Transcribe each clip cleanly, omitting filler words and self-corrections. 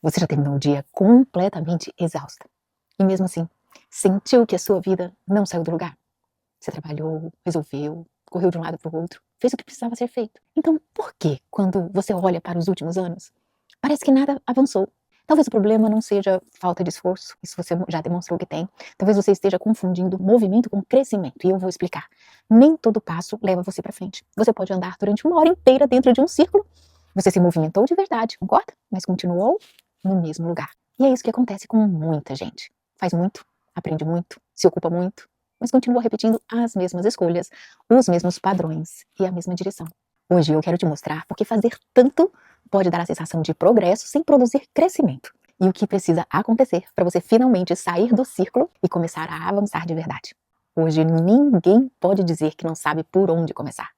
Você já terminou o dia completamente exausta e mesmo assim sentiu que a sua vida não saiu do lugar? Você trabalhou, resolveu, correu de um lado para o outro, fez o que precisava ser feito. Então, por que, quando você olha para os últimos anos, parece que nada avançou? Talvez o problema não seja falta de esforço, isso você já demonstrou que tem. Talvez você esteja confundindo movimento com crescimento, e eu vou explicar. Nem todo passo leva você para frente. Você pode andar durante uma hora inteira dentro de um círculo. Você se movimentou de verdade, concorda? Mas continuou no mesmo lugar. E é isso que acontece com muita gente. Faz muito, aprende muito, se ocupa muito, mas continua repetindo as mesmas escolhas, os mesmos padrões e a mesma direção. Hoje eu quero te mostrar porque fazer tanto pode dar a sensação de progresso sem produzir crescimento. E o que precisa acontecer para você finalmente sair do círculo e começar a avançar de verdade. Hoje ninguém pode dizer que não sabe por onde começar.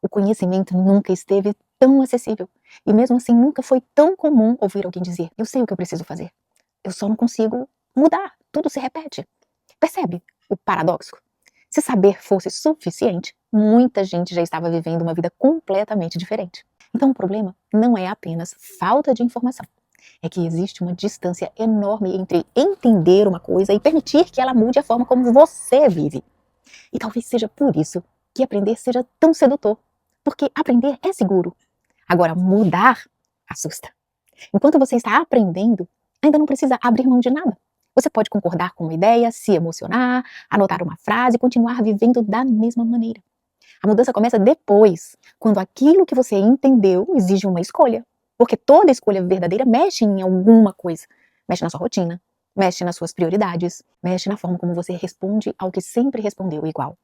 O conhecimento nunca esteve tão acessível. E mesmo assim nunca foi tão comum ouvir alguém dizer: eu sei o que eu preciso fazer. Eu só não consigo mudar. Tudo se repete. Percebe o paradoxo? Se saber fosse suficiente, muita gente já estava vivendo uma vida completamente diferente. Então o problema não é apenas falta de informação. É que existe uma distância enorme entre entender uma coisa e permitir que ela mude a forma como você vive. E talvez seja por isso que aprender seja tão sedutor. Porque aprender é seguro. Agora, mudar assusta. Enquanto você está aprendendo, ainda não precisa abrir mão de nada. Você pode concordar com uma ideia, se emocionar, anotar uma frase e continuar vivendo da mesma maneira. A mudança começa depois, quando aquilo que você entendeu exige uma escolha. Porque toda escolha verdadeira mexe em alguma coisa. Mexe na sua rotina, mexe nas suas prioridades, mexe na forma como você responde ao que sempre respondeu igual.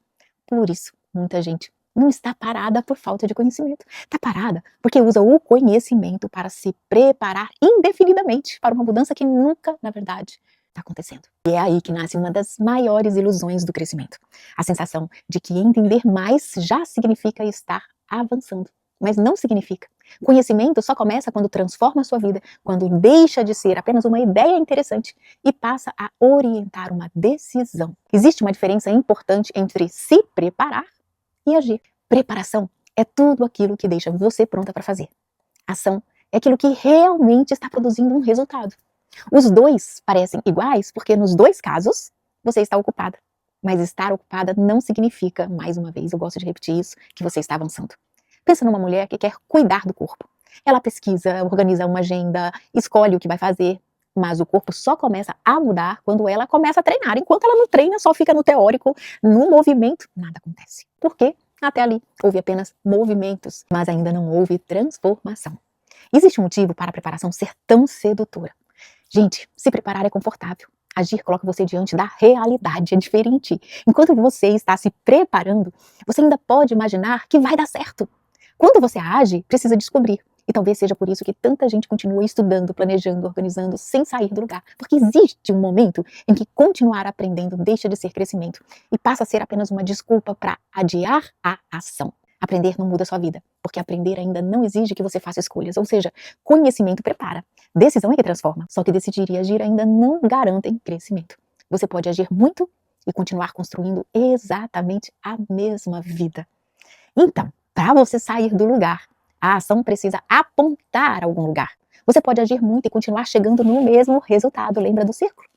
Por isso, muita gente não está parada por falta de conhecimento. Está parada porque usa o conhecimento para se preparar indefinidamente para uma mudança que nunca, na verdade, está acontecendo. E é aí que nasce uma das maiores ilusões do crescimento. A sensação de que entender mais já significa estar avançando. Mas não significa. Conhecimento só começa quando transforma a sua vida, quando deixa de ser apenas uma ideia interessante e passa a orientar uma decisão. Existe uma diferença importante entre se preparar e agir. Preparação é tudo aquilo que deixa você pronta para fazer. Ação é aquilo que realmente está produzindo um resultado. Os dois parecem iguais porque nos dois casos você está ocupada. Mas estar ocupada não significa, mais uma vez, eu gosto de repetir isso, que você está avançando. Pensa numa mulher que quer cuidar do corpo. Ela pesquisa, organiza uma agenda, escolhe o que vai fazer, mas o corpo só começa a mudar quando ela começa a treinar. Enquanto ela não treina, só fica no teórico, no movimento, nada acontece. Por quê? Até ali houve apenas movimentos, mas ainda não houve transformação. Existe um motivo para a preparação ser tão sedutora. Gente, se preparar é confortável. Agir coloca você diante da realidade, é diferente. Enquanto você está se preparando, você ainda pode imaginar que vai dar certo. Quando você age, precisa descobrir. E talvez seja por isso que tanta gente continua estudando, planejando, organizando, sem sair do lugar. Porque existe um momento em que continuar aprendendo deixa de ser crescimento e passa a ser apenas uma desculpa para adiar a ação. Aprender não muda a sua vida, porque aprender ainda não exige que você faça escolhas, ou seja, conhecimento prepara. Decisão é que transforma, só que decidir e agir ainda não garantem crescimento. Você pode agir muito e continuar construindo exatamente a mesma vida. Então, para você sair do lugar, a ação precisa apontar a algum lugar. Você pode agir muito e continuar chegando no mesmo resultado, lembra do círculo?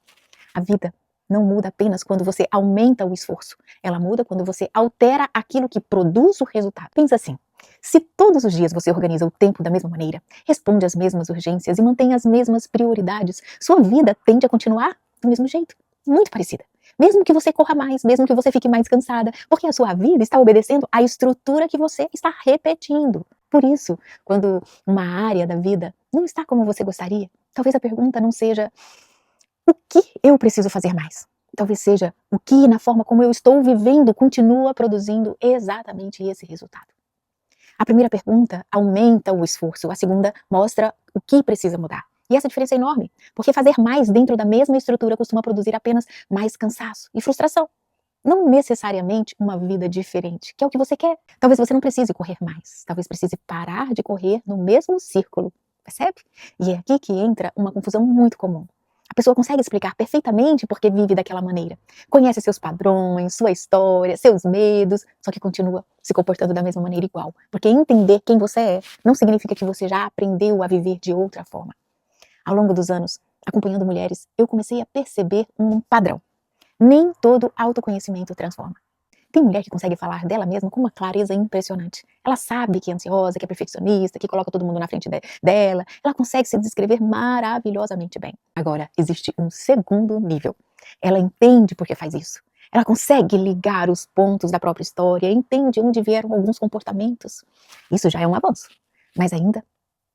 A vida não muda apenas quando você aumenta o esforço. Ela muda quando você altera aquilo que produz o resultado. Pensa assim, se todos os dias você organiza o tempo da mesma maneira, responde às mesmas urgências e mantém as mesmas prioridades, sua vida tende a continuar do mesmo jeito, muito parecida. Mesmo que você corra mais, mesmo que você fique mais cansada, porque a sua vida está obedecendo à estrutura que você está repetindo. Por isso, quando uma área da vida não está como você gostaria, talvez a pergunta não seja: o que eu preciso fazer mais? Talvez seja o que, na forma como eu estou vivendo, continua produzindo exatamente esse resultado. A primeira pergunta aumenta o esforço, a segunda mostra o que precisa mudar. E essa diferença é enorme, porque fazer mais dentro da mesma estrutura costuma produzir apenas mais cansaço e frustração. Não necessariamente uma vida diferente, que é o que você quer. Talvez você não precise correr mais, talvez precise parar de correr no mesmo círculo, percebe? E é aqui que entra uma confusão muito comum. A pessoa consegue explicar perfeitamente por que vive daquela maneira. Conhece seus padrões, sua história, seus medos, só que continua se comportando da mesma maneira igual. Porque entender quem você é não significa que você já aprendeu a viver de outra forma. Ao longo dos anos, acompanhando mulheres, eu comecei a perceber um padrão. Nem todo autoconhecimento transforma. Tem mulher que consegue falar dela mesma com uma clareza impressionante. Ela sabe que é ansiosa, que é perfeccionista, que coloca todo mundo na frente dela. Ela consegue se descrever maravilhosamente bem. Agora, existe um segundo nível. Ela entende por que faz isso. Ela consegue ligar os pontos da própria história, entende onde vieram alguns comportamentos. Isso já é um avanço, mas ainda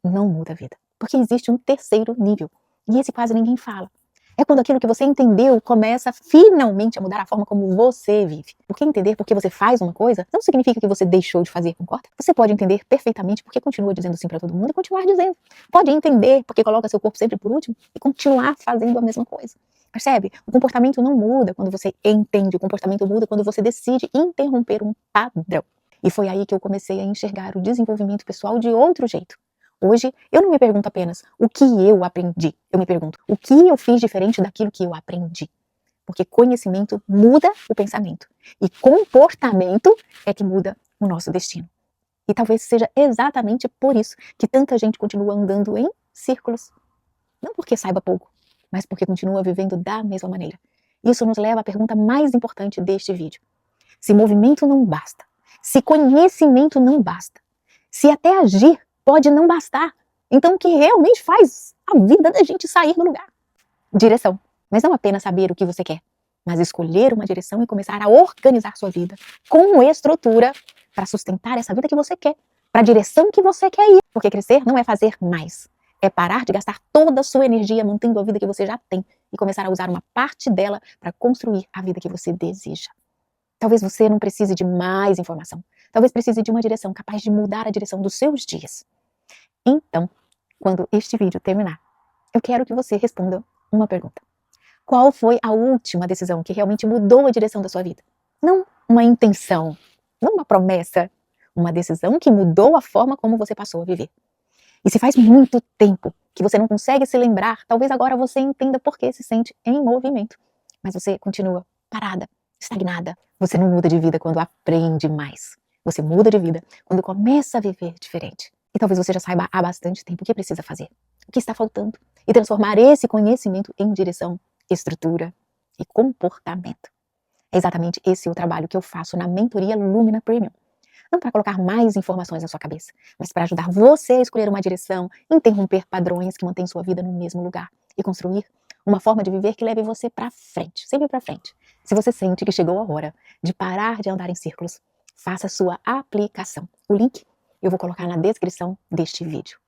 não muda a vida. Porque existe um terceiro nível, e esse quase ninguém fala. É quando aquilo que você entendeu começa finalmente a mudar a forma como você vive. Porque entender por que você faz uma coisa não significa que você deixou de fazer, concorda? Você pode entender perfeitamente porque continua dizendo sim para todo mundo e continuar dizendo. Pode entender porque coloca seu corpo sempre por último e continuar fazendo a mesma coisa. Percebe? O comportamento não muda quando você entende, o comportamento muda quando você decide interromper um padrão. E foi aí que eu comecei a enxergar o desenvolvimento pessoal de outro jeito. Hoje, eu não me pergunto apenas o que eu aprendi, eu me pergunto o que eu fiz diferente daquilo que eu aprendi. Porque conhecimento muda o pensamento e comportamento é que muda o nosso destino. E talvez seja exatamente por isso que tanta gente continua andando em círculos. Não porque saiba pouco, mas porque continua vivendo da mesma maneira. Isso nos leva à pergunta mais importante deste vídeo. Se movimento não basta, se conhecimento não basta, se até agir pode não bastar, então o que realmente faz a vida da gente sair do lugar? Direção. Mas não apenas saber o que você quer, mas escolher uma direção e começar a organizar sua vida com estrutura para sustentar essa vida que você quer, para a direção que você quer ir. Porque crescer não é fazer mais, é parar de gastar toda a sua energia mantendo a vida que você já tem e começar a usar uma parte dela para construir a vida que você deseja. Talvez você não precise de mais informação. Talvez precise de uma direção capaz de mudar a direção dos seus dias. Então, quando este vídeo terminar, eu quero que você responda uma pergunta. Qual foi a última decisão que realmente mudou a direção da sua vida? Não uma intenção, não uma promessa. Uma decisão que mudou a forma como você passou a viver. E se faz muito tempo que você não consegue se lembrar, talvez agora você entenda por que se sente em movimento. Mas você continua parada, estagnada. Você não muda de vida quando aprende mais. Você muda de vida quando começa a viver diferente. E talvez você já saiba há bastante tempo o que precisa fazer, o que está faltando, e transformar esse conhecimento em direção, estrutura e comportamento. É exatamente esse o trabalho que eu faço na mentoria Lumina Premium. Não para colocar mais informações na sua cabeça, mas para ajudar você a escolher uma direção, interromper padrões que mantêm sua vida no mesmo lugar e construir uma forma de viver que leve você para frente, sempre para frente. Se você sente que chegou a hora de parar de andar em círculos, faça sua aplicação. O link eu vou colocar na descrição deste vídeo.